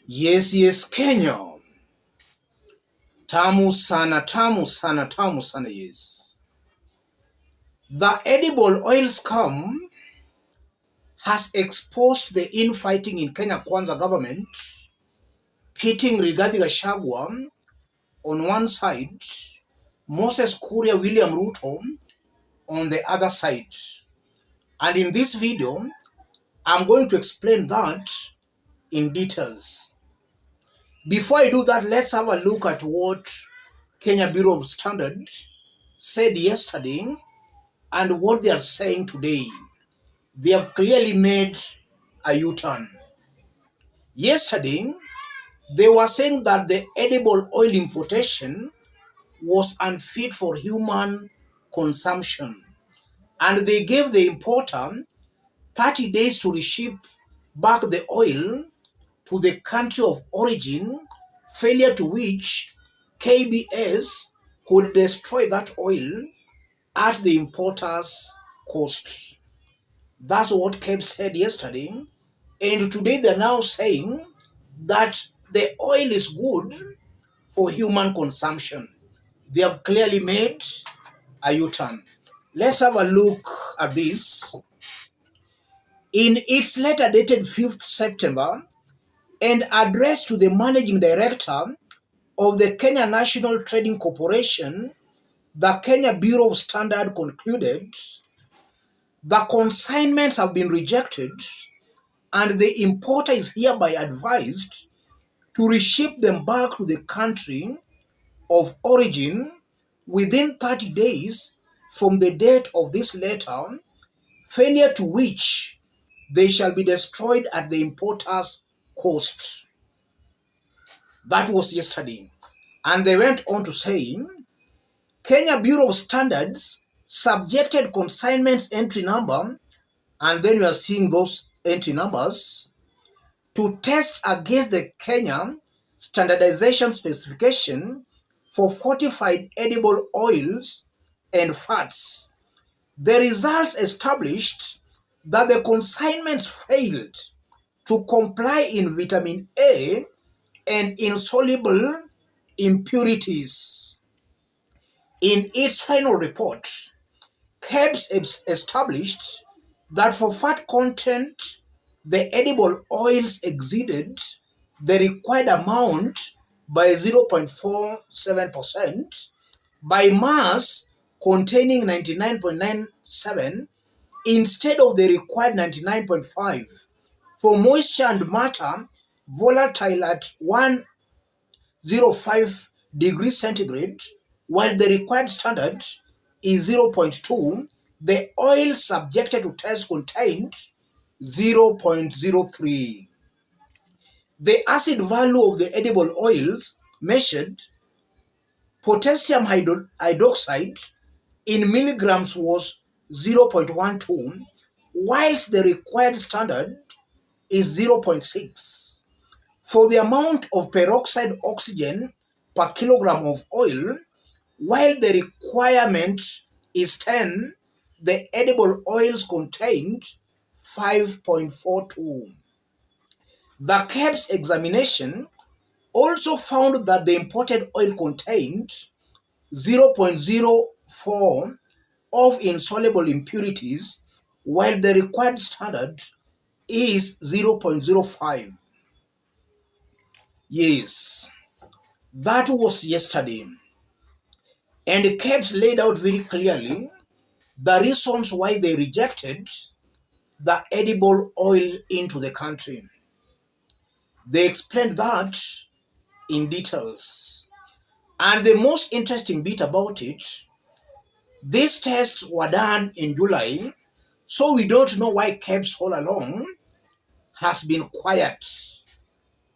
Yes, Kenya. Tamu sana, tamu sana, tamu sana, yes. The edible oil scam has exposed the infighting in Kenya Kwanza government, pitting RIGATHI Gachagua on one side, Moses Kuria William Ruto on the other side. And in this video, I'm going to explain that in details. Before I do that, let's have a look at what Kenya Bureau of Standards said yesterday and what they are saying today. They have clearly made a U-turn. Yesterday, they were saying that the edible oil importation was unfit for human consumption, and they gave the importer 30 days to reship back the oil to the country of origin, failure to which KBS could destroy that oil at the importer's cost. That's what KEBS said yesterday. And today they're now saying that the oil is good for human consumption. They have clearly made a U-turn. Let's have a look at this. In its letter dated 5th September and addressed to the Managing Director of the Kenya National Trading Corporation, the Kenya Bureau of Standards concluded the consignments have been rejected and the importer is hereby advised to reship them back to the country of origin within 30 days from the date of this letter, failure to which they shall be destroyed at the importer's cost. That was yesterday. And they went on to say, Kenya Bureau of Standards subjected consignments entry number, and then we are seeing those entry numbers, to test against the Kenya standardization specification for fortified edible oils and fats. The results established that the consignments failed to comply in vitamin A and insoluble impurities. In its final report, KEBS established that for fat content, the edible oils exceeded the required amount by 0.47%, by mass containing 99.97 instead of the required 99.5, for moisture and matter volatile at 105 degrees centigrade, while the required standard is 0.2, the oil subjected to test contained 0.03. The acid value of the edible oils measured, potassium hydroxide in milligrams, was 0.12, whilst the required standard is 0.6. For the amount of peroxide oxygen per kilogram of oil, while the requirement is 10, the edible oils contained 5.42. The KEBS examination also found that the imported oil contained 0.04 of insoluble impurities, while the required standard is 0.05. Yes, that was yesterday. And KEBS laid out very clearly the reasons why they rejected the edible oil into the country. They explained that in details. And the most interesting bit about it, these tests were done in July, so we don't know why KEBS all along has been quiet.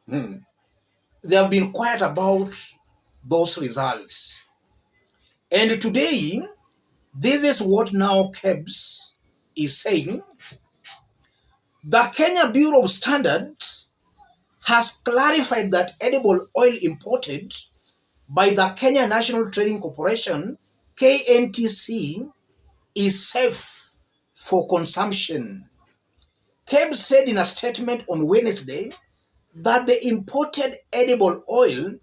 They have been quiet about those results. And today, this is what now KEBS is saying. The Kenya Bureau of Standards has clarified that edible oil imported by the Kenya National Trading Corporation, KNTC, is safe for consumption. KEBS said in a statement on Wednesday that the imported edible oil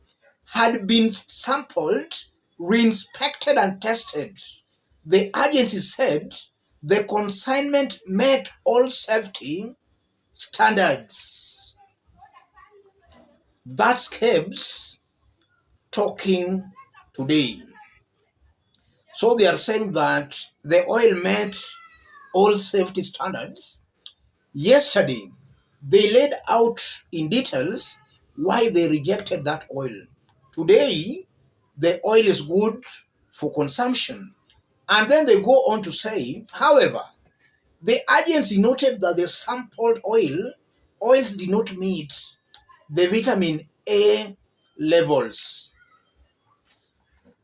had been sampled, re-inspected and tested. The agency said the consignment met all safety standards. That's KEBS talking today. So they are saying that the oil met all safety standards. Yesterday, they laid out in details why they rejected that oil. Today, the oil is good for consumption. And then they go on to say, however, the agency noted that the sampled oils did not meet the vitamin A levels.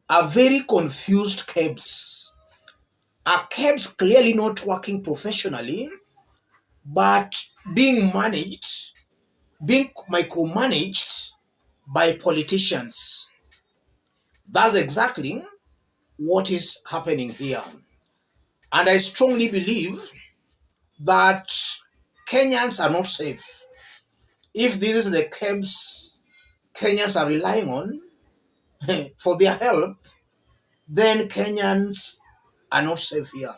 A very confused KEBS. A KEBS clearly not working professionally, but being micromanaged by politicians. That's exactly what is happening here. And I strongly believe that Kenyans are not safe. If this is the KEBS Kenyans are relying on for their health, then Kenyans are not safe here.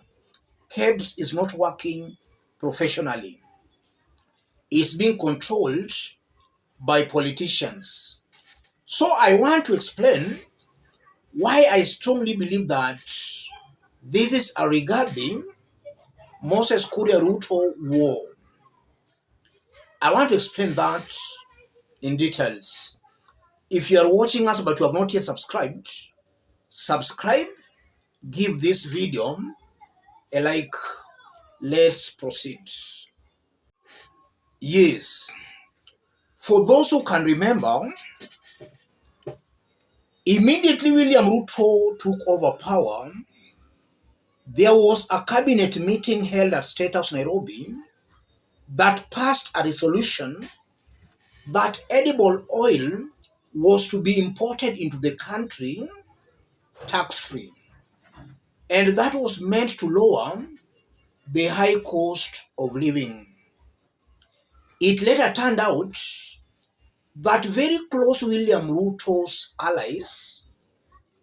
KEBS is not working professionally. It's being controlled by politicians. So I want to explain why I strongly believe that this is a regarding Moses Kuria Ruto war. I want to explain that in details. If you are watching us but you have not yet subscribed, subscribe, give this video a like. Let's proceed. Yes, for those who can remember, immediately William Ruto took over power, there was a cabinet meeting held at State House, Nairobi, that passed a resolution that edible oil was to be imported into the country tax-free. And that was meant to lower the high cost of living. It later turned out that very close William Ruto's allies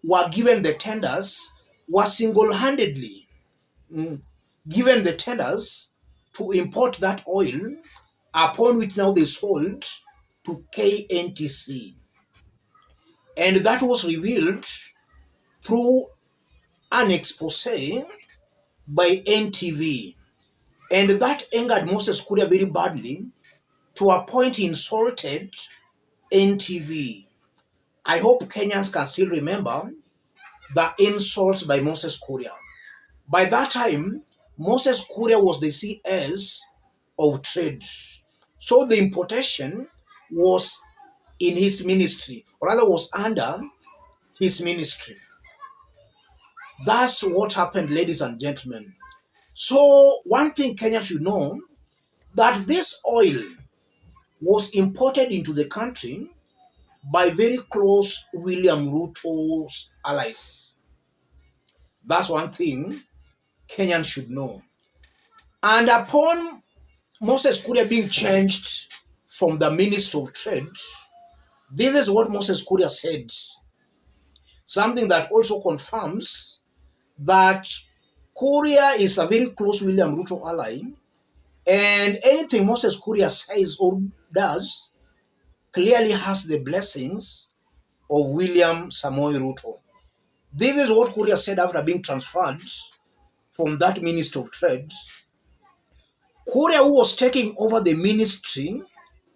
were given the tenders, were single-handedly given the tenders to import that oil, upon which now they sold to KNTC. And that was revealed through an expose by NTV. And that angered Moses Kuria very badly, to a point he insulted NTV. I hope Kenyans can still remember the insults by Moses Kuria. By that time, Moses Kuria was the CS of trade. So the importation was in his ministry, or rather was under his ministry. That's what happened, ladies and gentlemen. So one thing Kenya should know, that this oil was imported into the country by very close William Ruto's allies. That's one thing Kenyans should know. And upon Moses Kuria being changed from the Minister of Trade, this is what Moses Kuria said. Something that also confirms that Kuria is a very close William Ruto ally, and anything Moses Kuria says or does clearly has the blessings of William Samoei Ruto. This is what Kuria said after being transferred from that Minister of Trade. Kuria, who was taking over the ministry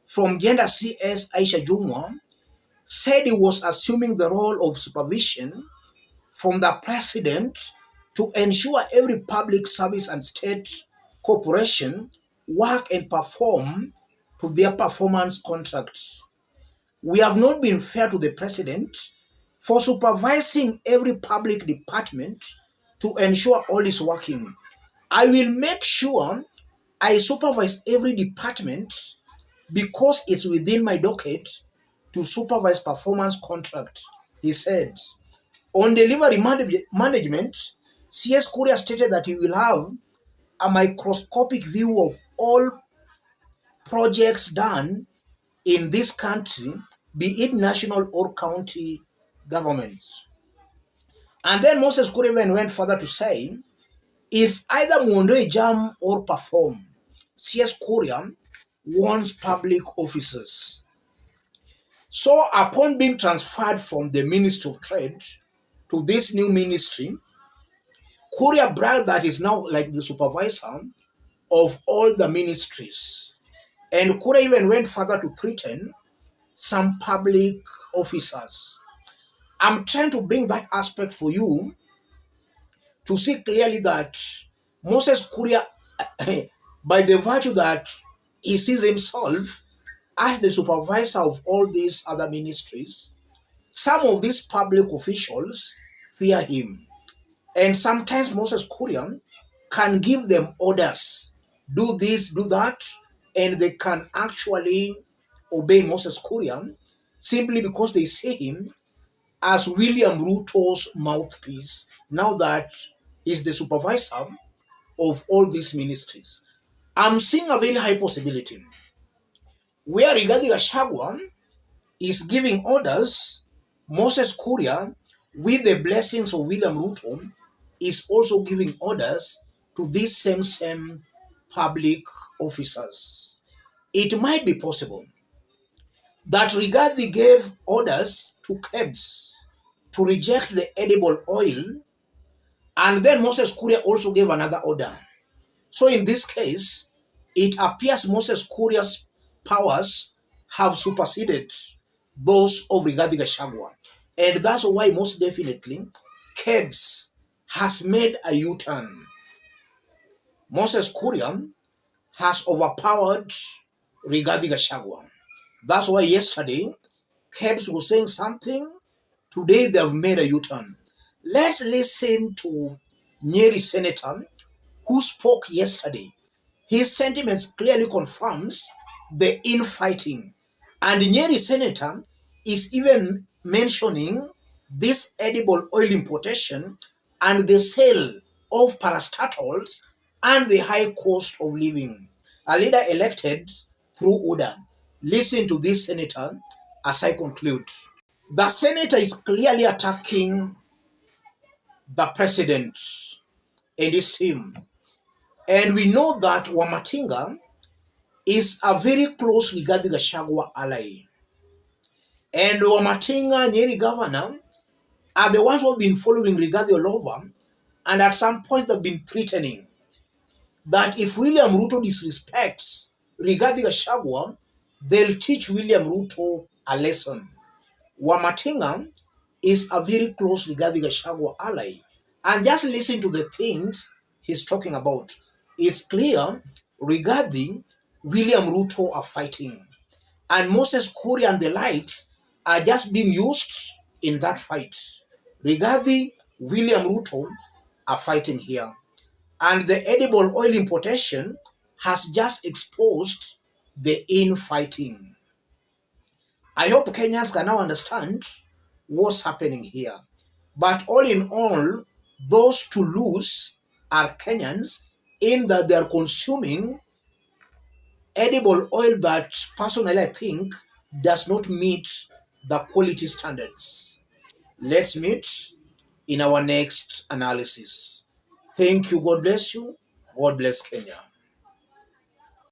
from Gender CS Aisha Jumwa, said he was assuming the role of supervision from the president to ensure every public service and state corporation work and perform to their performance contract. We have not been fair to the president for supervising every public department to ensure all is working. I will make sure I supervise every department because it's within my docket to supervise performance contract, he said. On delivery management, CS Kuria stated that he will have a microscopic view of all projects done in this country, be it national or county governments. And then Moses Kuria went further to say, is either Mwondoe jam or perform. CS Kuria wants public officers. So upon being transferred from the Ministry of Trade to this new ministry, Kuria bragged that is now like the supervisor of all the ministries. And Kuria even went further to threaten some public officers. I'm trying to bring that aspect for you to see clearly that Moses Kuria, by the virtue that he sees himself as the supervisor of all these other ministries, some of these public officials fear him. And sometimes Moses Kuria can give them orders, do this, do that, and they can actually obey Moses Kuria simply because they see him as William Ruto's mouthpiece, now that he's the supervisor of all these ministries. I'm seeing a very high possibility where Rigathi Gachagua is giving orders, Moses Kuria, with the blessings of William Ruto, is also giving orders to these same public officers. It might be possible that Rigathi gave orders to KEBS to reject the edible oil, and then Moses Kuria also gave another order. So in this case, it appears Moses Kuria's powers have superseded those of Rigathi Gachagua. And that's why most definitely KEBS has made a U-turn. Moses Kuria has overpowered Rigathi Gachagua. That's why yesterday KEBS was saying something. Today they have made a U-turn. Let's listen to Nyeri Senator who spoke yesterday. His sentiments clearly confirms the infighting. And Nyeri Senator is even mentioning this edible oil importation and the sale of parastatols and the high cost of living. A leader elected through order. Listen to this senator as I conclude. The senator is clearly attacking the president and his team. And we know that Wamatinga is a very close Rigathi Gachagua ally. And Wamatinga, Nyeri governor, are the ones who have been following Rigathi all over, and at some point they've been threatening that if William Ruto disrespects Rigathi Gachagua, they'll teach William Ruto a lesson. Wamatinga is a very close Rigathi Gachagua ally. And just listen to the things he's talking about. It's clear Rigathi, William Ruto are fighting. And Moses Kuria and the likes are just being used in that fight. Rigathi, William Ruto are fighting here. And the edible oil importation has just exposed the infighting. I hope Kenyans can now understand what's happening here. But all in all, those to lose are Kenyans in that they are consuming edible oil that personally I think does not meet the quality standards. Let's meet in our next analysis. Thank you. God bless you. God bless Kenya.